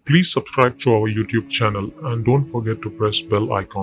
Please subscribe to our YouTube channel and don't forget to press bell icon.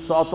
7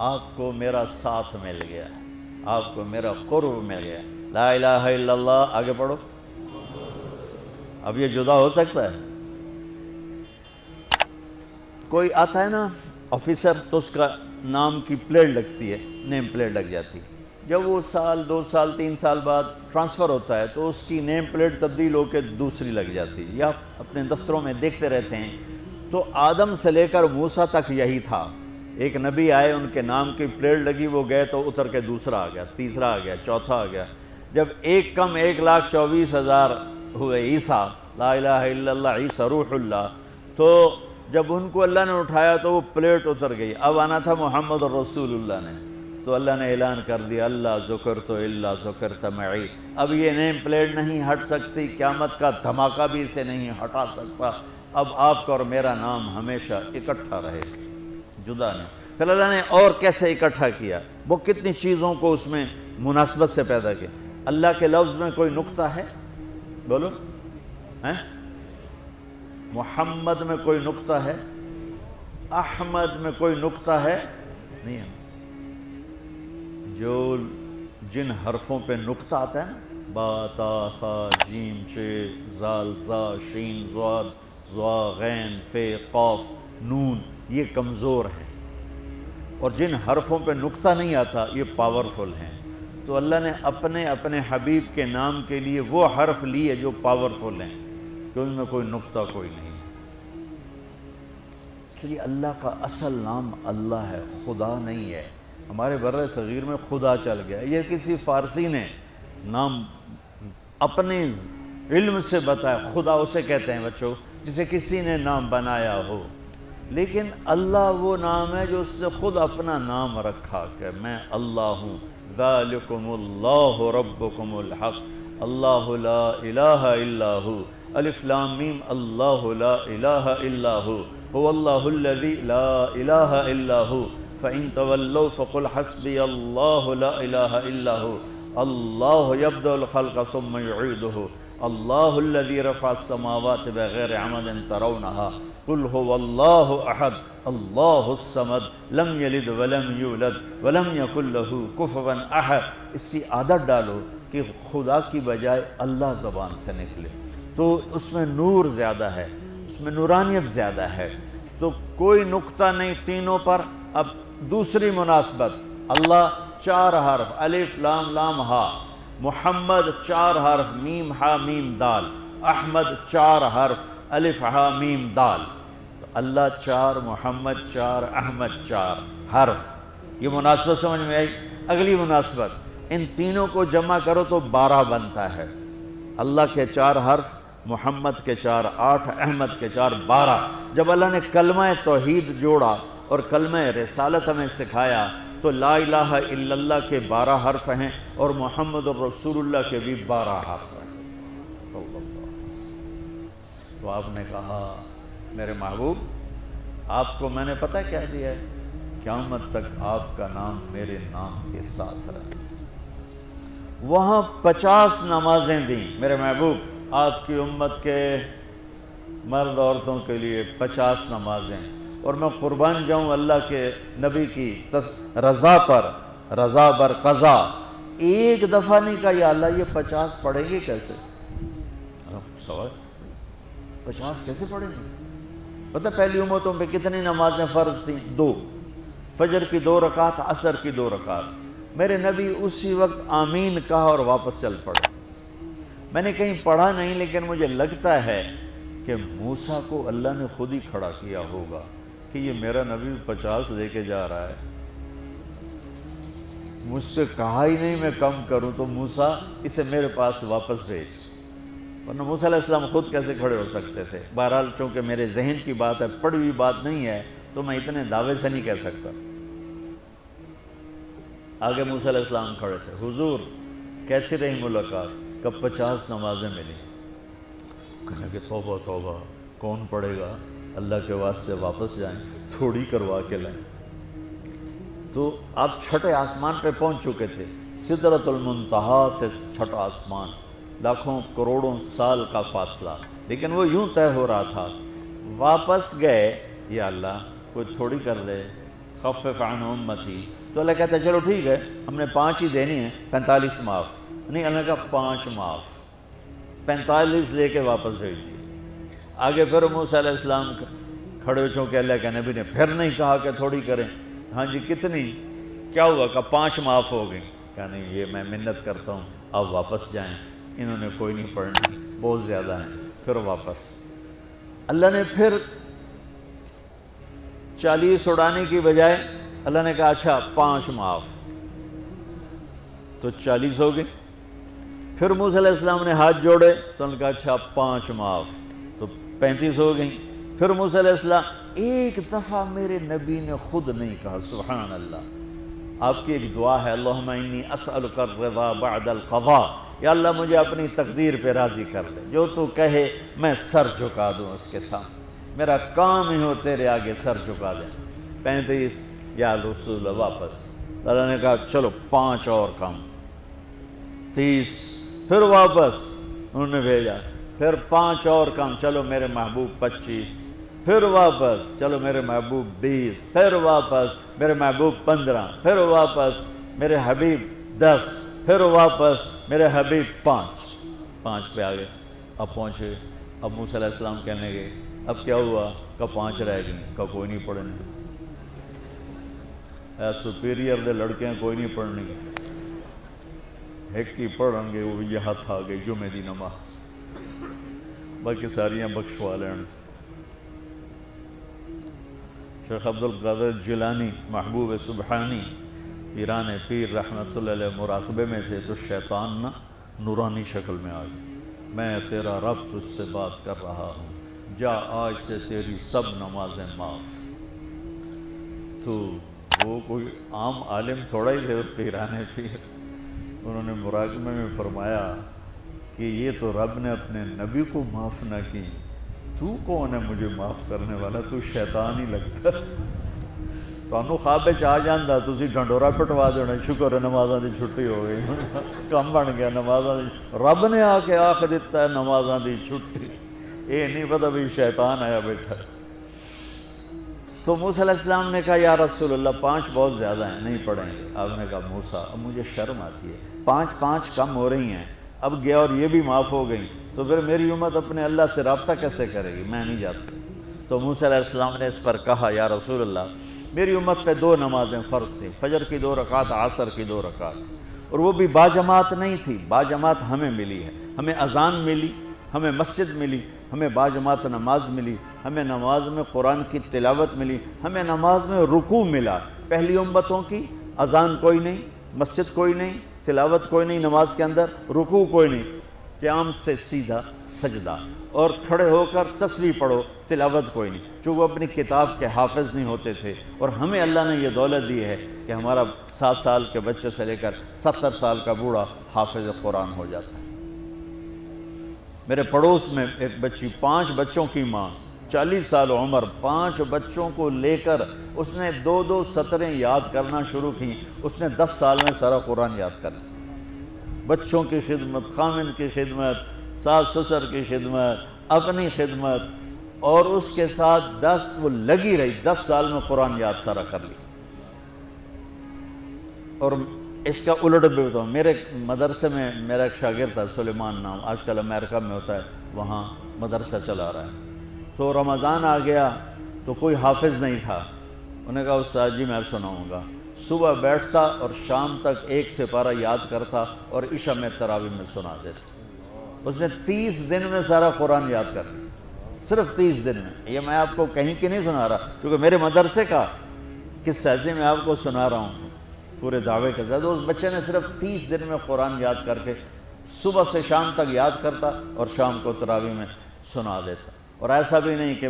آپ کو میرا ساتھ مل گیا، آپ کو میرا قرب مل گیا۔ لا الہ الا اللہ، آگے پڑھو۔ اب یہ جدا ہو سکتا ہے؟ کوئی آتا ہے نا آفیسر، تو اس کا نام کی پلیٹ لگتی ہے، نیم پلیٹ لگ جاتی ہے۔ جب وہ سال 2 سال 3 سال بعد ٹرانسفر ہوتا ہے تو اس کی نیم پلیٹ تبدیل ہو کے دوسری لگ جاتی ہے، یا اپنے دفتروں میں دیکھتے رہتے ہیں۔ تو آدم سے لے کر موسیٰ تک یہی تھا، ایک نبی آئے، ان کے نام کی پلیٹ لگی، وہ گئے تو اتر کے دوسرا آ گیا، تیسرا آ گیا، چوتھا آ گیا۔ جب ایک کم 1,24,000 ہوئے عیسیٰ، لا الہ الا اللہ عیسیٰ روح اللہ، تو جب ان کو اللہ نے اٹھایا تو وہ پلیٹ اتر گئی۔ اب آنا تھا محمد رسول اللہ نے، تو اللہ نے اعلان کر دیا، اللہ ذکرت الا ذکرت معی۔ اب یہ نیم پلیٹ نہیں ہٹ سکتی، قیامت کا دھماکہ بھی اسے نہیں ہٹا سکتا۔ اب آپ کا اور میرا نام ہمیشہ اکٹھا رہے، جدا نہیں۔ پھر اللہ نے اور کیسے اکٹھا کیا، وہ کتنی چیزوں کو اس میں مناسبت سے پیدا کیا۔ اللہ کے لفظ میں کوئی نقطہ ہے؟ بولو، محمد میں کوئی نقطہ ہے؟ احمد میں کوئی نقطہ ہے؟ نہیں ہے۔ جو جن حرفوں پہ نقطہ آتا ہے نا، با تا ثا جیم چ زال زا شین ضاد ضا غین فے قاف نون، یہ کمزور ہیں، اور جن حرفوں پہ نقطہ نہیں آتا یہ پاورفل ہیں۔ تو اللہ نے اپنے حبیب کے نام کے لیے وہ حرف لیے جو پاورفل ہیں، کہ ان میں کوئی نقطہ کوئی نہیں۔ اس لیے اللہ کا اصل نام اللہ ہے، خدا نہیں ہے۔ ہمارے بر صغیر میں خدا چل گیا، یہ کسی فارسی نے نام اپنے علم سے بتایا۔ خدا اسے کہتے ہیں بچوں جسے کسی نے نام بنایا ہو، لیکن اللہ وہ نام ہے جو اس نے خود اپنا نام رکھا کہ میں اللہ ہوں۔ ذالکم اللہ ربکم الحق، اللہ لا الہ الا ہو، الف لام میم، اللہ لا الہ الا ہو، هو اللہ الذی لا الہ الا ہو، فإن تولوا فقل حسبی اللہ لا الہ الا ہو، اللہ یبدأ الخلق ثم یعیدہ، اللہ الذی رفع السماوات بغیر عمد ترونها، قل هو اللہ احد اللہ الصمد لم یلد ولم یولد ولم یکن له کفوا احد۔ اس کی عادت ڈالو کہ خدا کی بجائے اللہ زبان سے نکلے، تو اس میں نور زیادہ ہے، اس میں نورانیت زیادہ ہے۔ تو کوئی نقطہ نہیں تینوں پر۔ اب دوسری مناسبت، اللہ 4 حرف، الف لام لام ہا، محمد 4 حرف، میم ہا میم دال، احمد 4 حرف، الف ہا میم دال۔ تو اللہ 4، محمد 4، احمد 4 حرف۔ یہ مناسبت سمجھ میں آئی؟ اگلی مناسبت، ان تینوں کو جمع کرو تو 12 بنتا ہے۔ اللہ کے 4 حرف، محمد کے 4 8، احمد کے 4 12۔ جب اللہ نے کلمہ توحید جوڑا اور کلمہ رسالت ہمیں سکھایا تو لا الہ الا اللہ کے 12 حرف ہیں اور محمد الرسول اللہ کے بھی 12 حرف ہیں صلی اللہ علیہ وسلم۔ تو آپ نے کہا میرے محبوب، آپ کو میں نے پتہ کیا دیا ہے؟ قیامت تک آپ کا نام میرے نام کے ساتھ رہے۔ وہاں 50 نمازیں دیں میرے محبوب، آپ کی امت کے مرد عورتوں کے لیے 50 نمازیں، اور میں قربان جاؤں اللہ کے نبی کی رضا پر، رضا بر قضا۔ ایک دفعہ نہیں کہا یا اللہ یہ 50 پڑھیں گے کیسے؟ سوال 50 کیسے پڑھیں گے؟ پتہ پہلی امتوں پہ کتنی نمازیں فرض تھیں؟ 2، فجر کی 2 رکعت، عصر کی 2 رکعت۔ میرے نبی اسی وقت آمین کہا اور واپس چل پڑے۔ میں نے کہیں پڑھا نہیں، لیکن مجھے لگتا ہے کہ موسیٰ کو اللہ نے خود ہی کھڑا کیا ہوگا کہ یہ میرا نبی 50 لے کے جا رہا ہے، مجھ سے کہا ہی نہیں میں کم کروں، تو موسیٰ اسے میرے پاس واپس بھیج۔ ورنہ موسیٰ علیہ السلام خود کیسے کھڑے ہو سکتے تھے؟ بہرحال چونکہ میرے ذہن کی بات ہے، پڑھی ہوئی بات نہیں ہے، تو میں اتنے دعوے سے نہیں کہہ سکتا۔ آگے موسیٰ علیہ السلام کھڑے تھے، حضور کیسی رہی ملاقات؟ کب 50 نمازیں ملی؟ کہنے کہ توبہ توبہ، کون پڑھے گا؟ اللہ کے واسطے واپس جائیں، تھوڑی کروا کے لائیں۔ تو آپ چھٹے آسمان پہ پہنچ چکے تھے، سدرۃ المنتہا سے چھٹا آسمان، لاکھوں کروڑوں سال کا فاصلہ، لیکن وہ یوں طے ہو رہا تھا۔ واپس گئے، یا اللہ کوئی تھوڑی کر دے، خفف عن امتی. تو اللہ کہتا ہے چلو ٹھیک ہے، ہم نے 5 ہی دینی ہیں، 45 معاف نہیں. اللہ کا 5 معاف، 45 لے کے واپس بھیج دیے. آگے پھر موسیٰ علیہ السلام کھڑے ہو، چونکہ اللہ کے نبی نے پھر نہیں کہا کہ تھوڑی کریں. ہاں جی کتنی؟ کیا ہوا؟ کہ 5 معاف ہو گئی. کہا نہیں یہ میں منت کرتا ہوں آپ واپس جائیں، انہوں نے کوئی نہیں پڑھنی، بہت زیادہ ہیں. پھر واپس اللہ نے پھر 40 اڑانے کی بجائے اللہ نے کہا اچھا 5 معاف، تو 40 ہو گئے. پھر موسیٰ علیہ السلام نے ہاتھ جوڑے تو انہوں نے کہا اچھا 5 معاف، تو 35 ہو گئیں. پھر موسیٰ علیہ السلام ایک دفعہ میرے نبی نے خود نہیں کہا. سبحان اللہ. آپ کی ایک دعا ہے اللہم انی اسألک الرضا بعد القضاء، یا اللہ مجھے اپنی تقدیر پہ راضی کر دے، جو تو کہے میں سر جھکا دوں اس کے سامنے، میرا کام ہی ہو تیرے آگے سر جھکا دیں. 35 یا رسول اللہ واپس. اللہ نے کہا چلو 5 اور کم، 30. پھر واپس انہوں نے بھیجا، پھر 5 اور کم، چلو میرے محبوب 25. پھر واپس چلو میرے محبوب 20. پھر واپس میرے محبوب 15. پھر واپس میرے حبیب 10. پھر واپس میرے حبیب 5 پہ آگے. اب پہنچے. اب موسیٰ علیہ السلام کہنے گئے اب کیا ہوا؟ کہ 5 رہ گئیں. کہ کوئی نہیں پڑھنے. سپیریئر دے لڑکے ہیں، کوئی نہیں پڑھنے گے، ایک ہی پڑھیں گے، وہ یہ ہاتھ آ گئی جمعے دی نماز، باقی ساریاں بخشوا لین. شیخ عبد القادر جیلانی محبوب سبحانی پیران پیر رحمۃ اللہ علیہ مراقبے میں تھے تو شیطان نا نورانی شکل میں آ گئی. میں تیرا رب تجھ سے بات کر رہا ہوں، جا آج سے تیری سب نمازیں معاف. تو وہ کوئی عام عالم تھوڑا ہی تھے، پیران پیر. انہوں نے مراقبے میں فرمایا کہ یہ تو رب نے اپنے نبی کو معاف نہ کی، تو کون ہے مجھے معاف کرنے والا؟ تو شیطان ہی لگتا. تانوں خواب آ جاندہ تسی ڈھنڈورا پٹوا دینا، شکر ہے نمازاں دی چھٹی ہو گئی، کم بن گیا نمازاں دی. رب نے آ کے آخ دیتا ہے نمازاں دی چھٹی، یہ نہیں پتہ بھی شیطان آیا بیٹھا. تو موسیٰ علیہ السلام نے کہا یا رسول اللہ 5 بہت زیادہ ہیں، نہیں پڑھیں گے. آپ نے کہا موسیٰ اب مجھے شرم آتی ہے، 5 کم ہو رہی ہیں، اب گیا اور یہ بھی معاف ہو گئیں تو پھر میری امت اپنے اللہ سے رابطہ کیسے کرے گی؟ میں نہیں جاتا. تو موسیٰ علیہ السلام نے اس پر کہا یا رسول اللہ میری امت پہ 2 نمازیں فرض تھیں، فجر کی 2 رکعت، عصر کی 2 رکعت، اور وہ بھی باجماعت نہیں تھی. باجماعت ہمیں ملی ہے، ہمیں اذان ملی، ہمیں مسجد ملی، ہمیں باجماعت نماز ملی، ہمیں نماز میں قرآن کی تلاوت ملی، ہمیں نماز میں رکوع ملا. پہلی امتوں کی اذان کوئی نہیں، مسجد کوئی نہیں، تلاوت کوئی نہیں، نماز کے اندر رکوع کوئی نہیں، قیام سے سیدھا سجدہ، اور کھڑے ہو کر تسبیح پڑھو، تلاوت کوئی نہیں. چونکہ وہ اپنی کتاب کے حافظ نہیں ہوتے تھے، اور ہمیں اللہ نے یہ دولت دی ہے کہ ہمارا 7 سال کے بچے سے لے کر 70 سال کا بوڑھا حافظ قرآن ہو جاتا ہے. میرے پڑوس میں ایک بچی، 5 بچوں کی ماں، 40 سال عمر، 5 بچوں کو لے کر اس نے 2 سطریں یاد کرنا شروع کی. اس نے 10 سال میں سارا قرآن یاد کر لیا. بچوں کی خدمت، خامند کی خدمت، ساس سسر کی خدمت، اپنی خدمت، اور اس کے ساتھ 10 وہ لگی رہی، 10 سال میں قرآن یاد سارا کر لی. اور اس کا الٹ بھی بتاؤں، میرے مدرسے میں میرا ایک شاگرد تھا سلیمان نام، آج کل امریکہ میں ہوتا ہے، وہاں مدرسہ چلا رہا ہے. تو رمضان آ گیا تو کوئی حافظ نہیں تھا. انہوں نے کہا استاد جی میں سناؤں گا. صبح بیٹھتا اور شام تک 1 سپارہ یاد کرتا اور عشاء میں تراویح میں سنا دیتا. اس نے 30 دن میں سارا قرآن یاد کر لیا، صرف 30 دن میں. یہ میں آپ کو کہیں کی نہیں سنا رہا، کیونکہ میرے مدرسے کا قصہ ہے، میں آپ کو سنا رہا ہوں پورے دعوے کے ساتھ. اس بچے نے صرف 30 دن میں قرآن یاد کر کے صبح سے شام تک یاد کرتا اور شام کو تراویح میں سنا دیتا. اور ایسا بھی نہیں کہ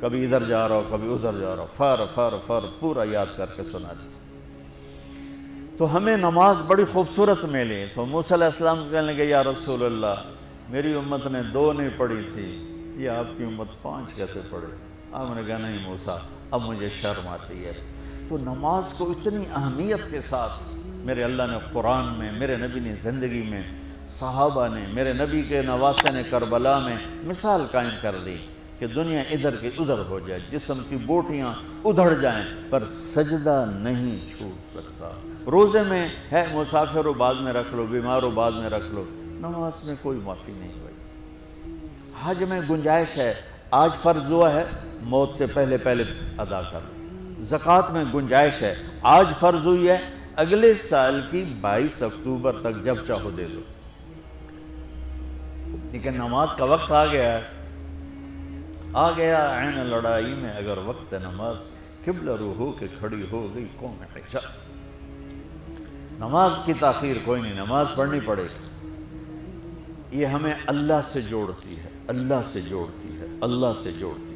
کبھی ادھر جا رہا ہو کبھی ادھر جا رہا ہو، فر پورا یاد کر کے سنا دیتا. تو ہمیں نماز بڑی خوبصورت ملی. تو موسیٰ علیہ السلام کہنے لگے یا رسول اللہ میری امت نے 2 نہیں پڑھی تھی، یہ آپ کی امت 5 کیسے پڑھے؟ آپ نے کہا نہیں موسیٰ اب مجھے شرم آتی ہے. تو نماز کو اتنی اہمیت کے ساتھ میرے اللہ نے قرآن میں، میرے نبی نے زندگی میں، صحابہ نے، میرے نبی کے نواسے نے کربلا میں مثال قائم کر دی کہ کہ دنیا ادھر کی ادھر ہو جائے، جسم کی بوٹیاں ادھڑ جائیں، پر سجدہ نہیں چھوٹ سکتا۔ روزے میں ہے مسافر ہو بعد میں رکھ لو، بیمار ہو بعد میں رکھ لو، نماز میں کوئی معافی نہیں ہوئی۔ حج میں گنجائش ہے، آج فرض ہوا ہے موت سے پہلے پہلے ادا کر لو۔ زکوٰۃ میں گنجائش ہے، آج فرض ہوئی ہے اگلے سال کی 22 اکتوبر تک جب چاہو دے دو۔ لیکن نماز کا وقت آ گیا ہے، آ گیا عین لڑائی میں اگر وقت نماز، قبلہ رو ہو کے کھڑی ہو گئی قوم حجاز۔ نماز کی تاخیر کوئی نہیں، نماز پڑھنی پڑے گی۔ یہ ہمیں اللہ سے جوڑتی ہے، اللہ سے جوڑتی ہے، اللہ سے جوڑتی ہے۔